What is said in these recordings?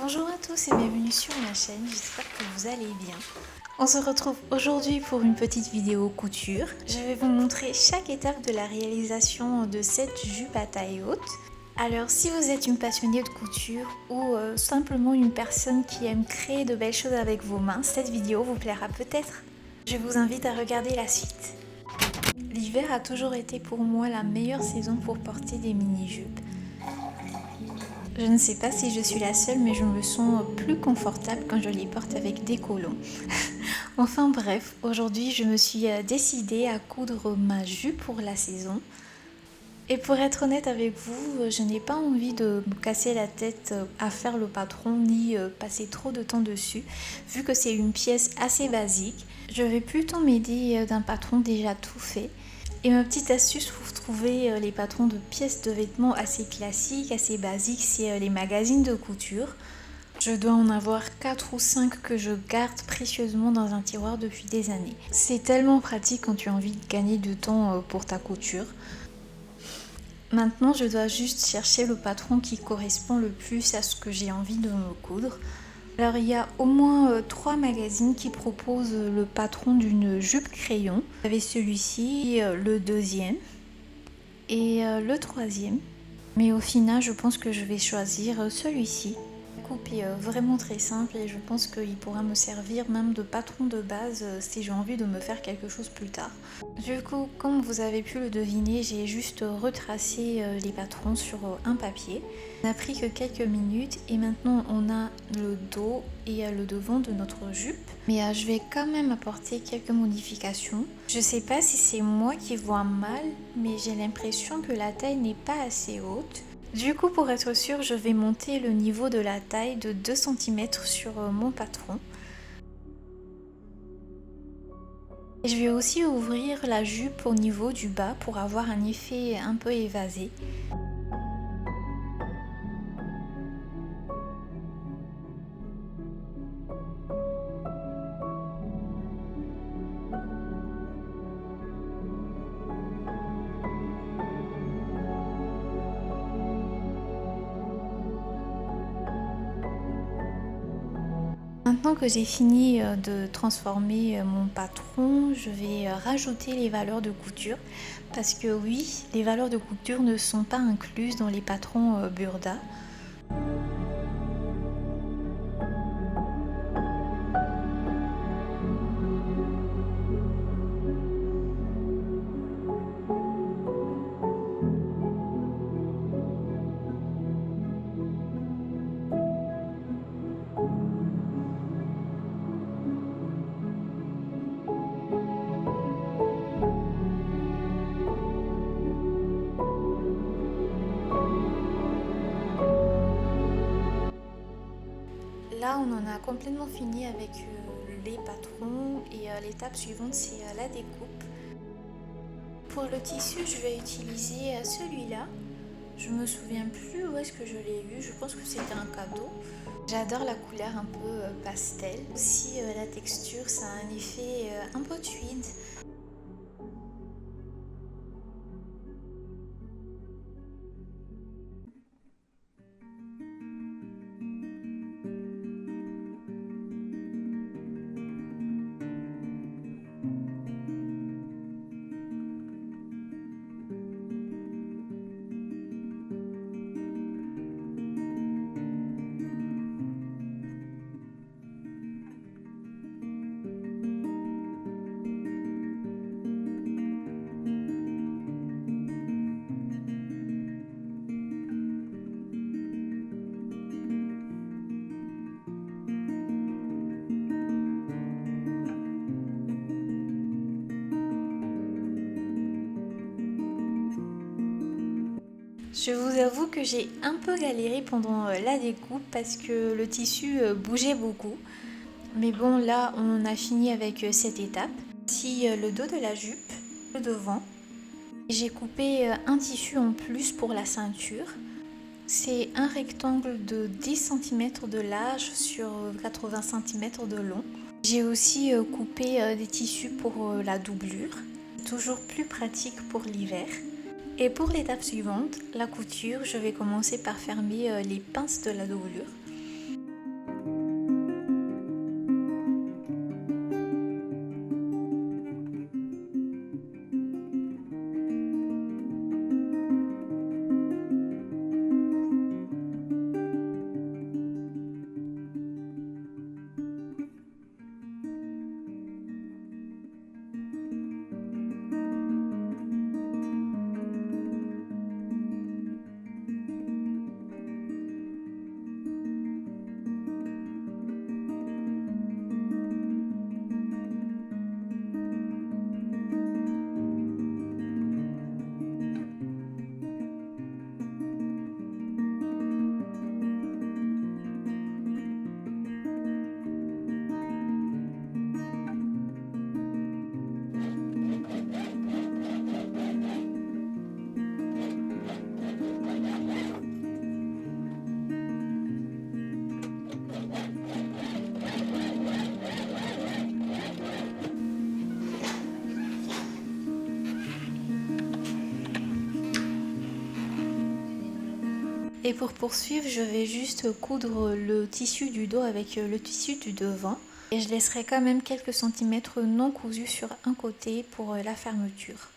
Bonjour à tous et bienvenue sur ma chaîne, j'espère que vous allez bien. On se retrouve aujourd'hui pour une petite vidéo couture. Je vais vous montrer chaque étape de la réalisation de cette jupe à taille haute. Alors si vous êtes une passionnée de couture ou simplement une personne qui aime créer de belles choses avec vos mains, cette vidéo vous plaira peut-être. Je vous invite à regarder la suite. L'hiver a toujours été pour moi la meilleure saison pour porter des mini-jupes. Je ne sais pas si je suis la seule, mais je me sens plus confortable quand je les porte avec des collants. Enfin bref, aujourd'hui je me suis décidée à coudre ma jupe pour la saison. Et pour être honnête avec vous, je n'ai pas envie de me casser la tête à faire le patron ni passer trop de temps dessus, vu que c'est une pièce assez basique. Je vais plutôt m'aider d'un patron déjà tout fait. Et ma petite astuce pour trouver les patrons de pièces de vêtements assez classiques, assez basiques, c'est les magazines de couture. Je dois en avoir 4 ou 5 que je garde précieusement dans un tiroir depuis des années. C'est tellement pratique quand tu as envie de gagner du temps pour ta couture. Maintenant, je dois juste chercher le patron qui correspond le plus à ce que j'ai envie de me coudre. Alors il y a au moins 3 magazines qui proposent le patron d'une jupe crayon. Vous avez celui-ci, le deuxième et le troisième. Mais au final, je pense que je vais choisir celui-ci. La coupe est vraiment très simple et je pense qu'il pourra me servir même de patron de base si j'ai envie de me faire quelque chose plus tard. Du coup, comme vous avez pu le deviner, j'ai juste retracé les patrons sur un papier. Ça n'a pris que quelques minutes et maintenant on a le dos et le devant de notre jupe. Mais je vais quand même apporter quelques modifications. Je sais pas si c'est moi qui vois mal, mais j'ai l'impression que la taille n'est pas assez haute. Du coup, pour être sûre, je vais monter le niveau de la taille de 2 cm sur mon patron. Et je vais aussi ouvrir la jupe au niveau du bas pour avoir un effet un peu évasé. Maintenant que j'ai fini de transformer mon patron, je vais rajouter les valeurs de couture parce que oui, les valeurs de couture ne sont pas incluses dans les patrons Burda. Là, on en a complètement fini avec les patrons et l'étape suivante, c'est la découpe. Pour le tissu, je vais utiliser celui-là. Je me souviens plus où est-ce que je l'ai eu, je pense que c'était un cadeau. J'adore la couleur un peu pastel. Aussi la texture, ça a un effet un peu tweed. Je vous avoue que j'ai un peu galéré pendant la découpe parce que le tissu bougeait beaucoup. Mais bon, là, on a fini avec cette étape. Voici le dos de la jupe, le devant. J'ai coupé un tissu en plus pour la ceinture. C'est un rectangle de 10 cm de large sur 80 cm de long. J'ai aussi coupé des tissus pour la doublure. Toujours plus pratique pour l'hiver. Et pour l'étape suivante, la couture, je vais commencer par fermer les pinces de la doublure. Et pour poursuivre, je vais juste coudre le tissu du dos avec le tissu du devant. Et je laisserai quand même quelques centimètres non cousus sur un côté pour la fermeture.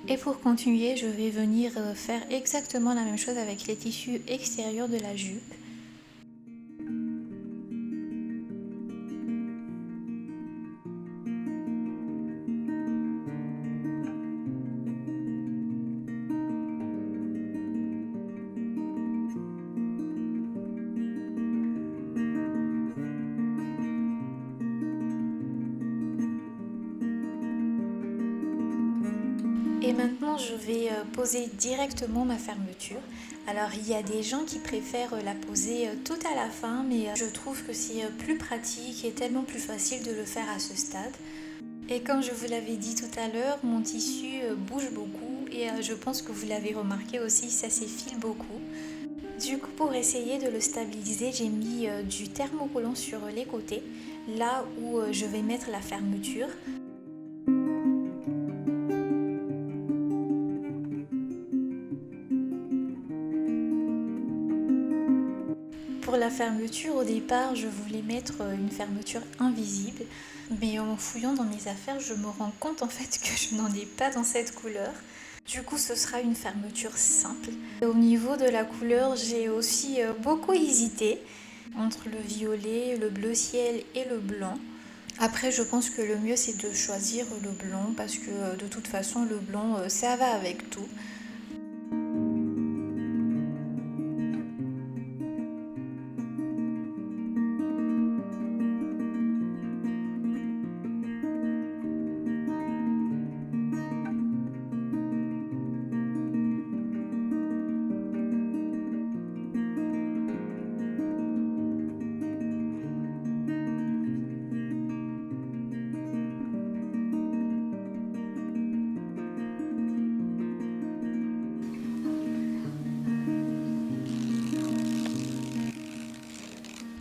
Et pour continuer, je vais venir faire exactement la même chose avec les tissus extérieurs de la jupe. Et maintenant, je vais poser directement ma fermeture. Alors, il y a des gens qui préfèrent la poser tout à la fin, mais je trouve que c'est plus pratique et tellement plus facile de le faire à ce stade. Et comme je vous l'avais dit tout à l'heure, mon tissu bouge beaucoup et je pense que vous l'avez remarqué aussi, ça s'effile beaucoup. Du coup, pour essayer de le stabiliser, j'ai mis du thermocollant sur les côtés, là où je vais mettre la fermeture. Pour la fermeture, au départ, je voulais mettre une fermeture invisible, mais en fouillant dans mes affaires, je me rends compte en fait que je n'en ai pas dans cette couleur. Du coup, ce sera une fermeture simple. Et au niveau de la couleur, j'ai aussi beaucoup hésité entre le violet, le bleu ciel et le blanc. Après, je pense que le mieux c'est de choisir le blanc parce que de toute façon, le blanc ça va avec tout.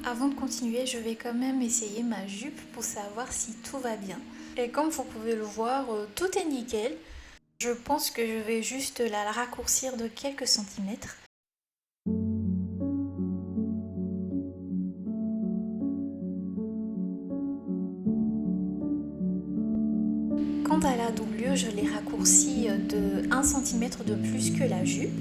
Avant de continuer, je vais quand même essayer ma jupe pour savoir si tout va bien. Et comme vous pouvez le voir, tout est nickel. Je pense que je vais juste la raccourcir de quelques centimètres. Quant à la doublure, je l'ai raccourcie de 1 cm de plus que la jupe.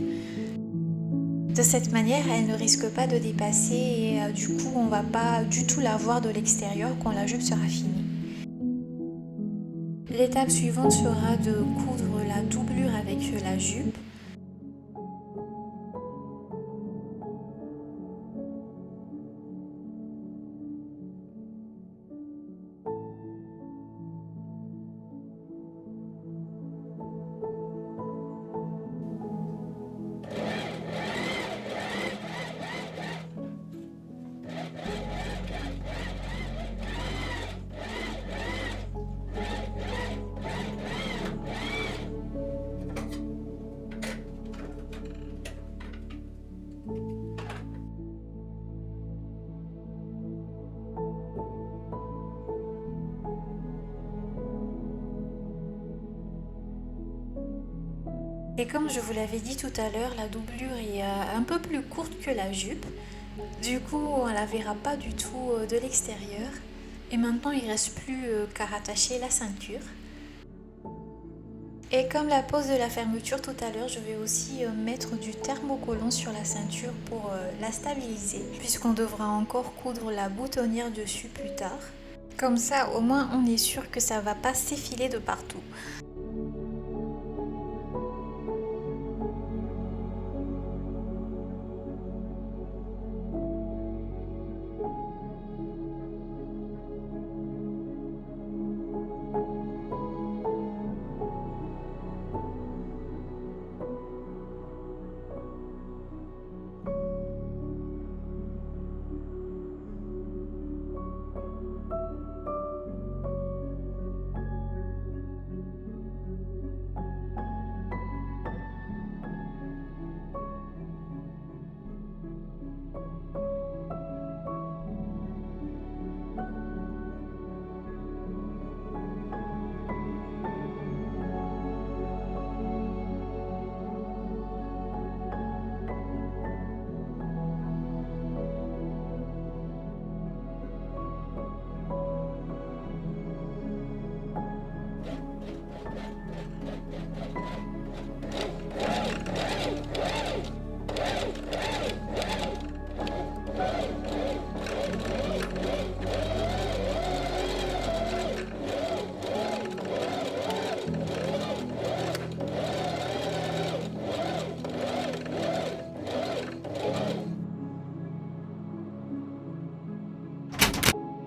De cette manière, elle ne risque pas de dépasser et du coup, on ne va pas du tout la voir de l'extérieur quand la jupe sera finie. L'étape suivante sera de coudre la doublure avec la jupe. Et comme je vous l'avais dit tout à l'heure, la doublure est un peu plus courte que la jupe. Du coup, on ne la verra pas du tout de l'extérieur. Et maintenant, il ne reste plus qu'à rattacher la ceinture. Et comme la pose de la fermeture tout à l'heure, je vais aussi mettre du thermocollant sur la ceinture pour la stabiliser, puisqu'on devra encore coudre la boutonnière dessus plus tard. Comme ça, au moins, on est sûr que ça ne va pas s'effiler de partout.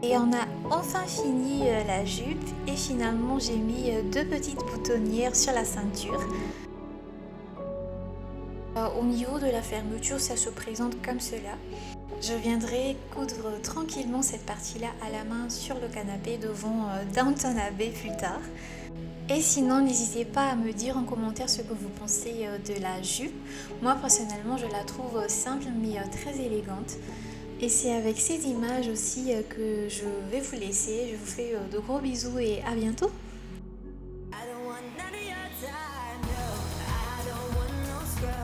Et on a enfin fini la jupe et finalement j'ai mis deux petites boutonnières sur la ceinture. Au niveau de la fermeture, ça se présente comme cela. Je viendrai coudre tranquillement cette partie-là à la main sur le canapé devant Downton Abbey plus tard. Et sinon, n'hésitez pas à me dire en commentaire ce que vous pensez de la jupe. Moi personnellement, je la trouve simple mais très élégante. Et c'est avec ces images aussi que je vais vous laisser. Je vous fais de gros bisous et à bientôt.